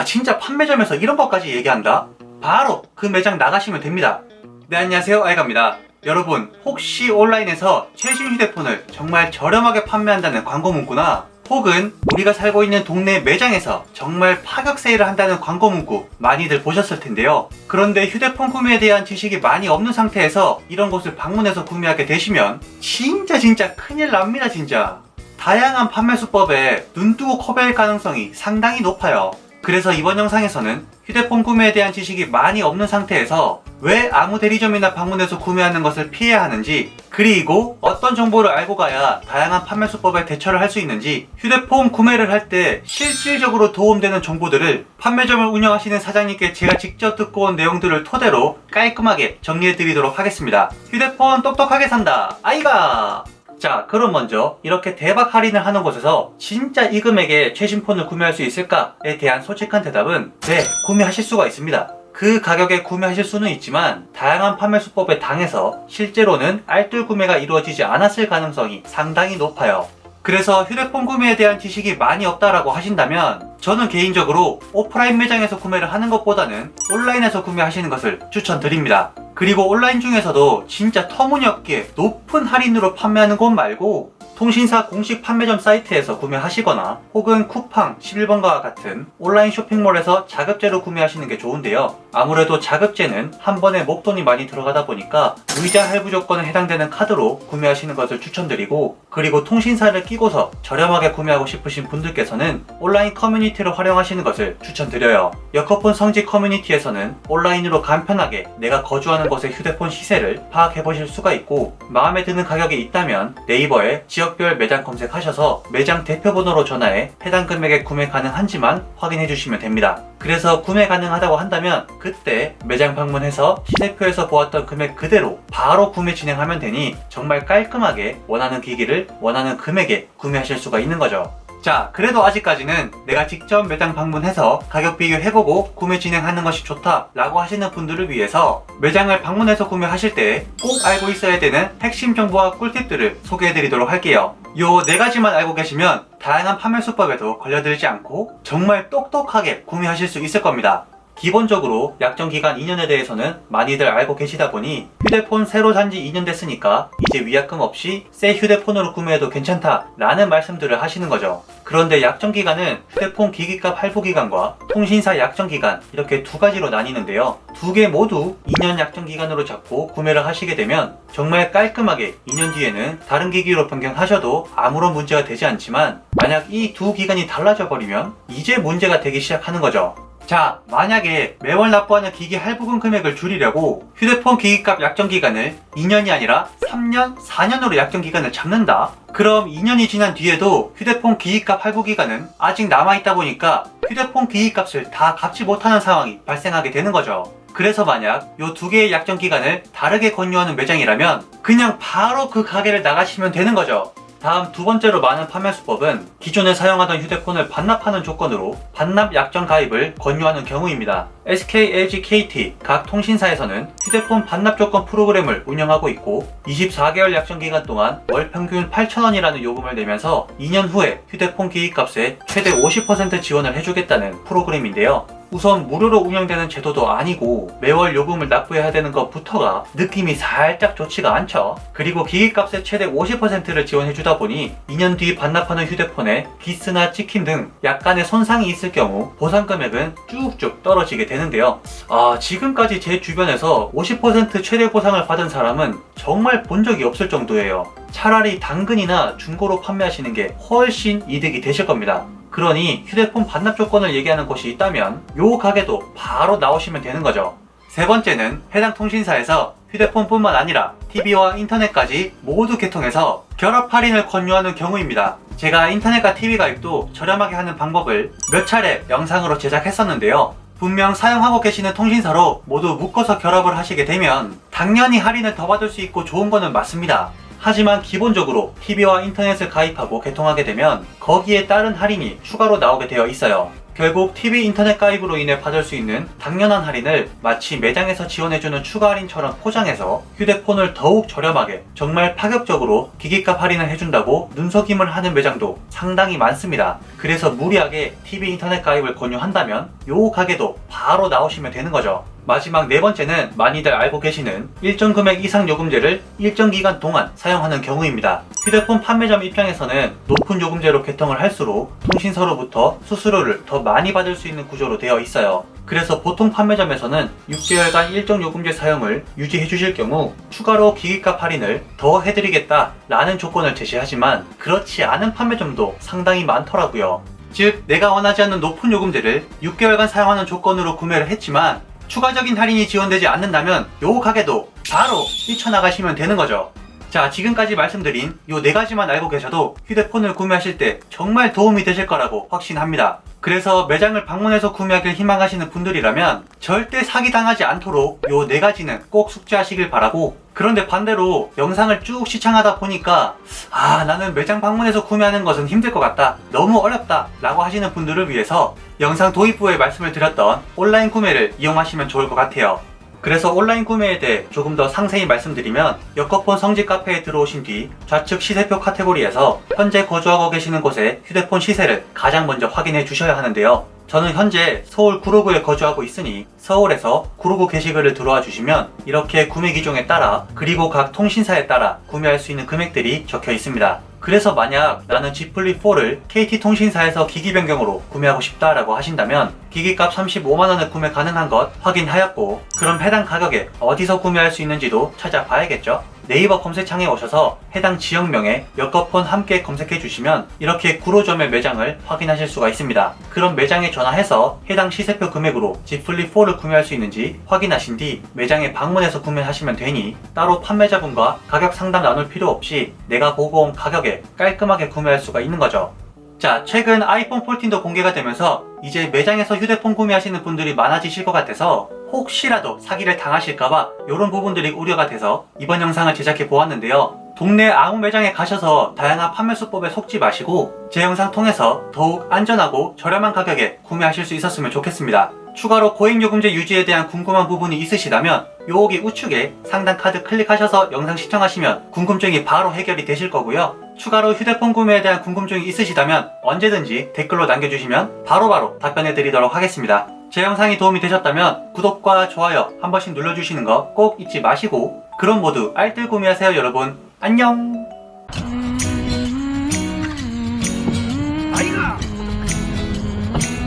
진짜 판매점에서 이런 것까지 얘기한다? 바로 그 매장 나가시면 됩니다. 네, 안녕하세요, 알갑니다. 여러분, 혹시 온라인에서 최신 휴대폰을 정말 저렴하게 판매한다는 광고 문구나 혹은 우리가 살고 있는 동네 매장에서 정말 파격 세일을 한다는 광고 문구 많이들 보셨을 텐데요. 그런데 휴대폰 구매에 대한 지식이 많이 없는 상태에서 이런 곳을 방문해서 구매하게 되시면 진짜 큰일 납니다. 진짜 다양한 판매 수법에 눈뜨고 코베일 가능성이 상당히 높아요. 그래서 이번 영상에서는 휴대폰 구매에 대한 지식이 많이 없는 상태에서 왜 아무 대리점이나 방문해서 구매하는 것을 피해야 하는지, 그리고 어떤 정보를 알고 가야 다양한 판매 수법에 대처를 할 수 있는지, 휴대폰 구매를 할 때 실질적으로 도움되는 정보들을 판매점을 운영하시는 사장님께 제가 직접 듣고 온 내용들을 토대로 깔끔하게 정리해 드리도록 하겠습니다. 휴대폰 똑똑하게 산다 아이가! 자, 그럼 먼저 이렇게 대박 할인을 하는 곳에서 진짜 이 금액에 최신 폰을 구매할 수 있을까에 대한 솔직한 대답은 네, 구매하실 수가 있습니다. 그 가격에 구매하실 수는 있지만 다양한 판매 수법에 당해서 실제로는 알뜰 구매가 이루어지지 않았을 가능성이 상당히 높아요. 그래서 휴대폰 구매에 대한 지식이 많이 없다라고 하신다면 저는 개인적으로 오프라인 매장에서 구매를 하는 것보다는 온라인에서 구매하시는 것을 추천드립니다. 그리고 온라인 중에서도 진짜 터무니없게 높은 할인으로 판매하는 곳 말고 통신사 공식 판매점 사이트에서 구매하시거나 혹은 쿠팡 11번가와 같은 온라인 쇼핑몰에서 자급제로 구매하시는 게 좋은데요. 아무래도 자급제는 한 번에 목돈이 많이 들어가다 보니까 무이자 할부 조건에 해당되는 카드로 구매하시는 것을 추천드리고, 그리고 통신사를 끼고서 저렴하게 구매하고 싶으신 분들께서는 온라인 커뮤니티를 활용하시는 것을 추천드려요. 여커폰 성지 커뮤니티에서는 온라인으로 간편하게 내가 거주하는 곳의 휴대폰 시세를 파악해보실 수가 있고, 마음에 드는 가격이 있다면 네이버에 지역별 매장 검색하셔서 매장 대표번호로 전화해 해당 금액에 구매 가능한지만 확인해 주시면 됩니다. 그래서 구매 가능하다고 한다면 그때 매장 방문해서 시세표에서 보았던 금액 그대로 바로 구매 진행하면 되니 정말 깔끔하게 원하는 기기를 원하는 금액에 구매하실 수가 있는 거죠. 자, 그래도 아직까지는 내가 직접 매장 방문해서 가격 비교해보고 구매 진행하는 것이 좋다 라고 하시는 분들을 위해서 매장을 방문해서 구매하실 때 꼭 알고 있어야 되는 핵심 정보와 꿀팁들을 소개해드리도록 할게요. 요 4가지만 알고 계시면 다양한 판매 수법에도 걸려들지 않고 정말 똑똑하게 구매하실 수 있을 겁니다. 기본적으로 약정기간 2년에 대해서는 많이들 알고 계시다 보니 휴대폰 새로 산지 2년 됐으니까 이제 위약금 없이 새 휴대폰으로 구매해도 괜찮다 라는 말씀들을 하시는 거죠. 그런데 약정기간은 휴대폰 기기값 할부기간과 통신사 약정기간 이렇게 2가지로 나뉘는데요. 2개 모두 2년 약정기간으로 잡고 구매를 하시게 되면 정말 깔끔하게 2년 뒤에는 다른 기기로 변경하셔도 아무런 문제가 되지 않지만, 만약 이 2기간이 달라져 버리면 이제 문제가 되기 시작하는 거죠. 자, 만약에 매월 납부하는 기기 할부금 금액을 줄이려고 휴대폰 기기값 약정기간을 2년이 아니라 3년, 4년으로 약정기간을 잡는다? 그럼 2년이 지난 뒤에도 휴대폰 기기값 할부기간은 아직 남아있다 보니까 휴대폰 기기값을 다 갚지 못하는 상황이 발생하게 되는 거죠. 그래서 만약 요 2개의 약정기간을 다르게 권유하는 매장이라면 그냥 바로 그 가게를 나가시면 되는 거죠. 다음 2번째로 많은 판매 수법은 기존에 사용하던 휴대폰을 반납하는 조건으로 반납 약정 가입을 권유하는 경우입니다. SK, LG, KT 각 통신사에서는 휴대폰 반납 조건 프로그램을 운영하고 있고 24개월 약정 기간 동안 월 평균 8,000원이라는 요금을 내면서 2년 후에 휴대폰 기기값에 최대 50% 지원을 해주겠다는 프로그램인데요. 우선 무료로 운영되는 제도도 아니고 매월 요금을 납부해야 되는 것부터가 느낌이 살짝 좋지가 않죠. 그리고 기기값의 최대 50%를 지원해주다 보니 2년 뒤 반납하는 휴대폰에 기스나 찍힘 등 약간의 손상이 있을 경우 보상 금액은 쭉쭉 떨어지게 되는데요. 지금까지 제 주변에서 50% 최대 보상을 받은 사람은 정말 본 적이 없을 정도예요. 차라리 당근이나 중고로 판매하시는 게 훨씬 이득이 되실 겁니다. 그러니 휴대폰 반납 조건을 얘기하는 곳이 있다면 요 가게도 바로 나오시면 되는 거죠. 3번째는 해당 통신사에서 휴대폰뿐만 아니라 TV와 인터넷까지 모두 개통해서 결합 할인을 권유하는 경우입니다. 제가 인터넷과 TV 가입도 저렴하게 하는 방법을 몇 차례 영상으로 제작했었는데요. 분명 사용하고 계시는 통신사로 모두 묶어서 결합을 하시게 되면 당연히 할인을 더 받을 수 있고 좋은 거는 맞습니다. 하지만 기본적으로 TV와 인터넷을 가입하고 개통하게 되면 거기에 따른 할인이 추가로 나오게 되어 있어요. 결국 TV 인터넷 가입으로 인해 받을 수 있는 당연한 할인을 마치 매장에서 지원해주는 추가 할인처럼 포장해서 휴대폰을 더욱 저렴하게 정말 파격적으로 기기값 할인을 해준다고 눈속임을 하는 매장도 상당히 많습니다. 그래서 무리하게 TV 인터넷 가입을 권유한다면 요 가게도 바로 나오시면 되는 거죠. 마지막 네 번째는 많이들 알고 계시는 일정 금액 이상 요금제를 일정 기간 동안 사용하는 경우입니다. 휴대폰 판매점 입장에서는 높은 요금제로 개통을 할수록 통신사로부터 수수료를 더 많이 받을 수 있는 구조로 되어 있어요. 그래서 보통 판매점에서는 6개월간 일정 요금제 사용을 유지해 주실 경우 추가로 기기값 할인을 더 해드리겠다 라는 조건을 제시하지만 그렇지 않은 판매점도 상당히 많더라고요. 즉 내가 원하지 않는 높은 요금제를 6개월간 사용하는 조건으로 구매를 했지만 추가적인 할인이 지원되지 않는다면 요 가게도 바로 뛰쳐나가시면 되는 거죠. 자, 지금까지 말씀드린 요 네 가지만 알고 계셔도 휴대폰을 구매하실 때 정말 도움이 되실 거라고 확신합니다. 그래서 매장을 방문해서 구매하길 희망하시는 분들이라면 절대 사기당하지 않도록 요 네 가지는 꼭 숙지하시길 바라고, 그런데 반대로 영상을 쭉 시청하다 보니까 나는 매장 방문해서 구매하는 것은 힘들 것 같다, 너무 어렵다 라고 하시는 분들을 위해서 영상 도입부에 말씀을 드렸던 온라인 구매를 이용하시면 좋을 것 같아요. 그래서 온라인 구매에 대해 조금 더 상세히 말씀드리면, 여커폰 성지 카페에 들어오신 뒤 좌측 시세표 카테고리에서 현재 거주하고 계시는 곳의 휴대폰 시세를 가장 먼저 확인해 주셔야 하는데요. 저는 현재 서울 구로구에 거주하고 있으니 서울에서 구로구 게시글을 들어와 주시면 이렇게 구매 기종에 따라 그리고 각 통신사에 따라 구매할 수 있는 금액들이 적혀 있습니다. 그래서 만약 나는 Z 플립4를 KT통신사에서 기기 변경으로 구매하고 싶다라고 하신다면 기기값 35만원에 구매 가능한 것 확인하였고, 그럼 해당 가격에 어디서 구매할 수 있는지도 찾아봐야겠죠? 네이버 검색창에 오셔서 해당 지역명에 여커폰 함께 검색해 주시면 이렇게 구로점의 매장을 확인하실 수가 있습니다. 그럼 매장에 전화해서 해당 시세표 금액으로 Z 플립4를 구매할 수 있는지 확인하신 뒤 매장에 방문해서 구매하시면 되니 따로 판매자분과 가격 상담 나눌 필요 없이 내가 보고 온 가격에 깔끔하게 구매할 수가 있는 거죠. 자, 최근 아이폰 14도 공개가 되면서 이제 매장에서 휴대폰 구매하시는 분들이 많아지실 것 같아서 혹시라도 사기를 당하실까봐 이런 부분들이 우려가 돼서 이번 영상을 제작해 보았는데요. 동네 아무 매장에 가셔서 다양한 판매 수법에 속지 마시고 제 영상 통해서 더욱 안전하고 저렴한 가격에 구매하실 수 있었으면 좋겠습니다. 추가로 고액요금제 유지에 대한 궁금한 부분이 있으시다면 여기 우측에 상단 카드 클릭하셔서 영상 시청하시면 궁금증이 바로 해결이 되실 거고요. 추가로 휴대폰 구매에 대한 궁금증이 있으시다면 언제든지 댓글로 남겨주시면 바로바로 답변해 드리도록 하겠습니다. 제 영상이 도움이 되셨다면 구독과 좋아요 한 번씩 눌러주시는 거 꼭 잊지 마시고, 그럼 모두 알뜰 구매하세요 여러분. 안녕.